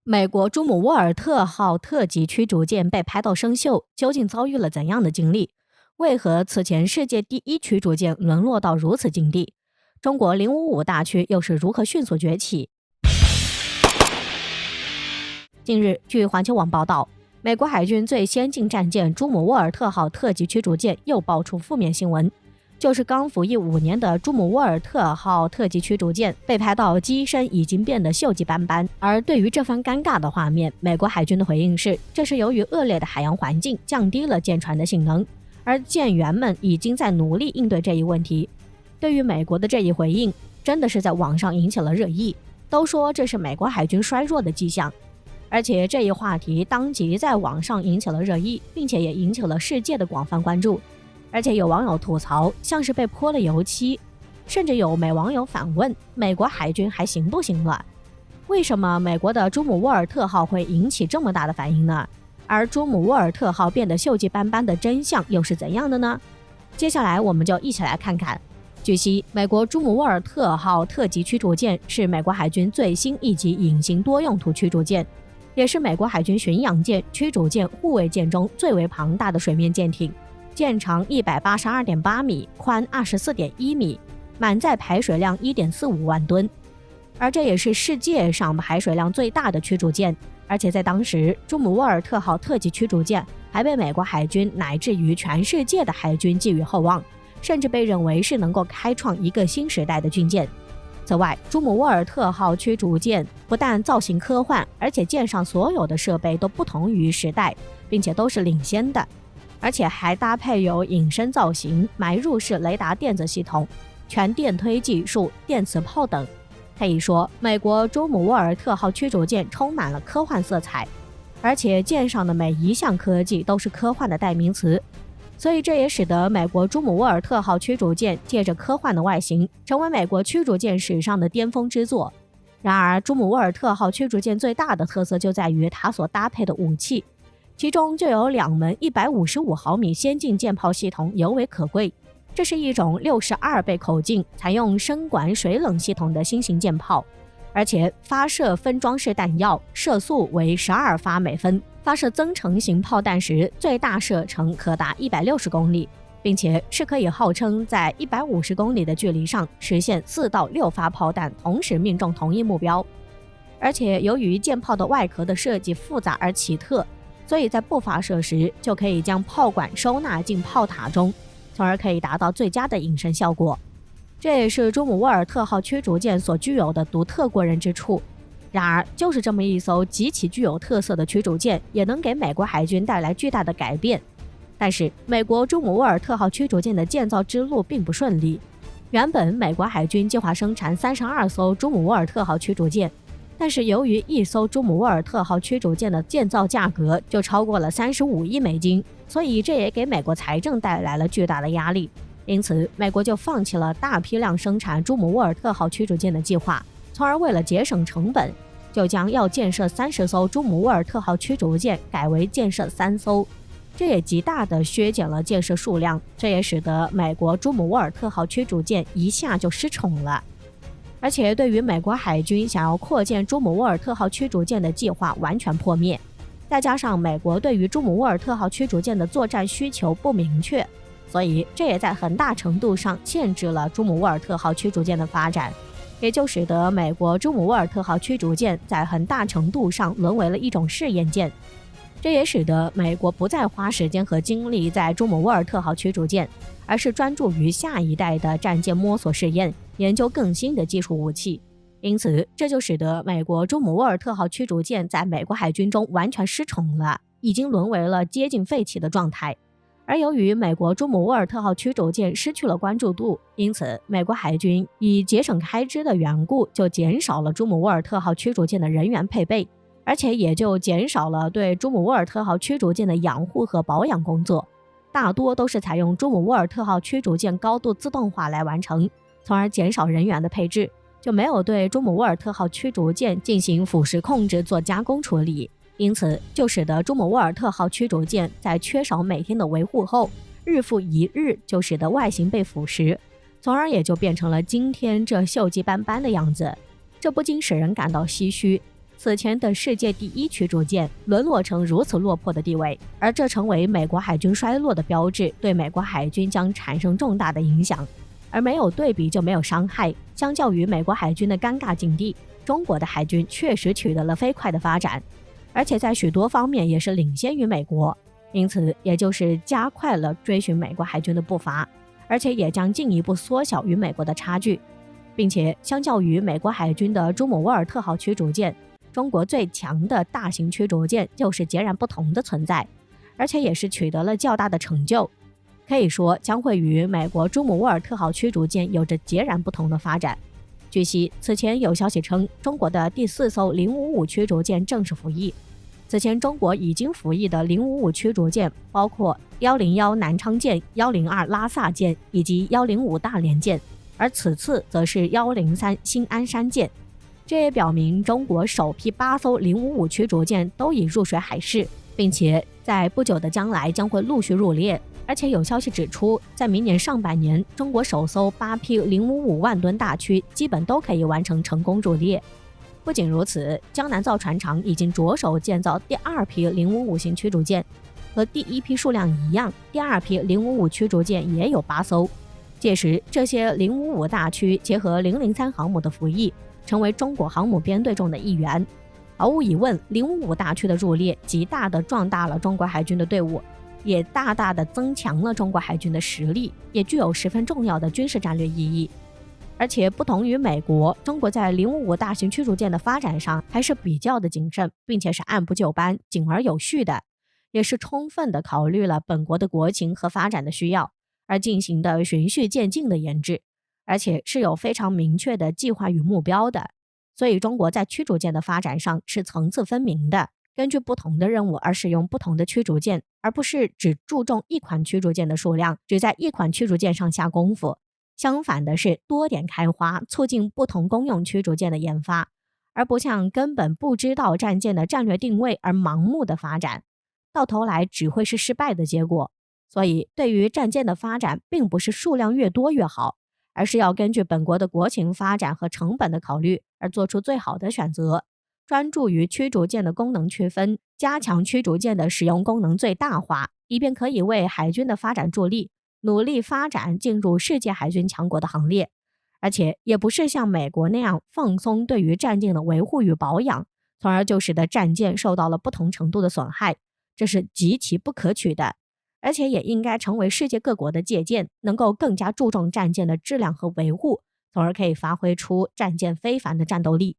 美国朱姆沃尔特号特级驱逐舰被拍到生锈，究竟遭遇了怎样的经历？为何此前世界第一驱逐舰沦落到如此境地？中国055大驱又是如何迅速崛起？近日，据环球网报道，美国海军最先进战舰朱姆沃尔特号特级驱逐舰又爆出负面新闻，就是刚服役5年的朱姆沃尔特号特级驱逐舰被拍到机身已经变得锈迹斑斑。而对于这番尴尬的画面，美国海军的回应是，这是由于恶劣的海洋环境降低了舰船的性能，而舰员们已经在努力应对这一问题。对于美国的这一回应，真的是在网上引起了热议，都说这是美国海军衰弱的迹象。而且这一话题当即在网上引起了热议，并且也引起了世界的广泛关注。而且有网友吐槽，像是被泼了油漆，甚至有美网友反问，美国海军还行不行了？为什么美国的朱姆沃尔特号会引起这么大的反应呢？而朱姆沃尔特号变得锈迹斑斑的真相又是怎样的呢？接下来我们就一起来看看。据悉，美国朱姆沃尔特号特级驱逐舰是美国海军最新一级隐形多用途驱逐舰，也是美国海军巡洋舰、驱逐舰、护卫舰中最为庞大的水面舰艇。舰长182.8米，宽24.1米，满载排水量1.45万吨，而这也是世界上排水量最大的驱逐舰。而且在当时，朱姆沃尔特号特级驱逐舰还被美国海军乃至于全世界的海军寄予厚望，甚至被认为是能够开创一个新时代的军舰。此外，朱姆沃尔特号驱逐舰不但造型科幻，而且舰上所有的设备都不同于时代，并且都是领先的。而且还搭配有隐身造型、埋入式雷达电子系统、全电推技术、电磁炮等。可以说，美国朱姆沃尔特号驱逐舰充满了科幻色彩，而且舰上的每一项科技都是科幻的代名词。所以这也使得美国朱姆沃尔特号驱逐舰借着科幻的外形，成为美国驱逐舰史上的巅峰之作。然而，朱姆沃尔特号驱逐舰最大的特色就在于它所搭配的武器。其中就有2门155毫米先进舰炮系统尤为可贵，这是一种62倍口径、采用深管水冷系统的新型舰炮，而且发射分装式弹药，射速为12发每分，发射增程型炮弹时最大射程可达160公里，并且是可以号称在150公里的距离上实现4到6发炮弹同时命中同一目标。而且由于舰炮的外壳的设计复杂而奇特，所以在不发射时就可以将炮管收纳进炮塔中，从而可以达到最佳的隐身效果。这也是朱姆沃尔特号驱逐舰所具有的独特过人之处。然而，就是这么一艘极其具有特色的驱逐舰，也能给美国海军带来巨大的改变。但是，美国朱姆沃尔特号驱逐舰的建造之路并不顺利。原本美国海军计划生产32艘朱姆沃尔特号驱逐舰，但是由于一艘朱姆沃尔特号驱逐舰的建造价格就超过了35亿美金，所以这也给美国财政带来了巨大的压力。因此，美国就放弃了大批量生产朱姆沃尔特号驱逐舰的计划，从而为了节省成本，就将要建设30艘朱姆沃尔特号驱逐舰改为建设3艘，这也极大地削减了建设数量，这也使得美国朱姆沃尔特号驱逐舰一下就失宠了。而且对于美国海军想要扩建朱姆沃尔特号驱逐舰的计划完全破灭，再加上美国对于朱姆沃尔特号驱逐舰的作战需求不明确，所以这也在很大程度上限制了朱姆沃尔特号驱逐舰的发展，也就使得美国朱姆沃尔特号驱逐舰在很大程度上沦为了一种试验舰。这也使得美国不再花时间和精力在朱姆沃尔特号驱逐舰，而是专注于下一代的战舰摸索试验，研究更新的技术武器。因此，这就使得美国朱姆沃尔特号驱逐舰在美国海军中完全失宠了，已经沦为了接近废弃的状态。而由于美国朱姆沃尔特号驱逐舰失去了关注度，因此美国海军以节省开支的缘故，就减少了朱姆沃尔特号驱逐舰的人员配备，而且也就减少了对朱姆沃尔特号驱逐舰的养护和保养工作，大多都是采用朱姆沃尔特号驱逐舰高度自动化来完成，从而减少人员的配置，就没有对朱姆沃尔特号驱逐舰进行腐蚀控制做加工处理。因此就使得朱姆沃尔特号驱逐舰在缺少每天的维护后，日复一日就使得外形被腐蚀，从而也就变成了今天这锈迹斑斑的样子。这不禁使人感到唏嘘，此前的世界第一驱逐舰沦落成如此落魄的地位，而这成为美国海军衰落的标志，对美国海军将产生重大的影响。而没有对比就没有伤害，相较于美国海军的尴尬境地，中国的海军确实取得了飞快的发展，而且在许多方面也是领先于美国，因此也就是加快了追寻美国海军的步伐，而且也将进一步缩小与美国的差距。并且相较于美国海军的朱姆沃尔特号驱逐舰，中国最强的大型驱逐舰就是截然不同的存在，而且也是取得了较大的成就，可以说将会与美国朱姆沃尔特号驱逐舰有着截然不同的发展。据悉，此前有消息称，中国的第4艘055驱逐舰正式服役。此前中国已经服役的055驱逐舰包括101南昌舰、102拉萨舰以及105大连舰，而此次则是103新安山舰。这也表明中国首批8艘055驱逐舰都已入水海试，并且在不久的将来将会陆续入列。而且有消息指出，在明年上半年，中国首艘8批055万吨大驱基本都可以完成成功入列。不仅如此，江南造船厂已经着手建造第2批055型驱逐舰，和第1批数量一样，第2批055驱逐舰也有8艘。届时，这些055大驱结合003航母的服役，成为中国航母编队中的一员。毫无疑问，055大驱的入列极大地壮大了中国海军的队伍，也大大地增强了中国海军的实力，也具有十分重要的军事战略意义。而且不同于美国，中国在055大型驱逐舰的发展上还是比较的谨慎，并且是按部就班、井而有序的，也是充分地考虑了本国的国情和发展的需要，而进行的循序渐进的研制，而且是有非常明确的计划与目标的。所以中国在驱逐舰的发展上是层次分明的，根据不同的任务而使用不同的驱逐舰，而不是只注重一款驱逐舰的数量，只在一款驱逐舰上下功夫。相反的是多点开花，促进不同公用驱逐舰的研发，而不像根本不知道战舰的战略定位而盲目的发展，到头来只会是失败的结果。所以对于战舰的发展，并不是数量越多越好，而是要根据本国的国情发展和成本的考虑而做出最好的选择，专注于驱逐舰的功能区分，加强驱逐舰的使用功能最大化，以便可以为海军的发展助力，努力发展进入世界海军强国的行列。而且也不是像美国那样放松对于战舰的维护与保养，从而就使得战舰受到了不同程度的损害，这是极其不可取的。而且也应该成为世界各国的借鉴，能够更加注重战舰的质量和维护，从而可以发挥出战舰非凡的战斗力。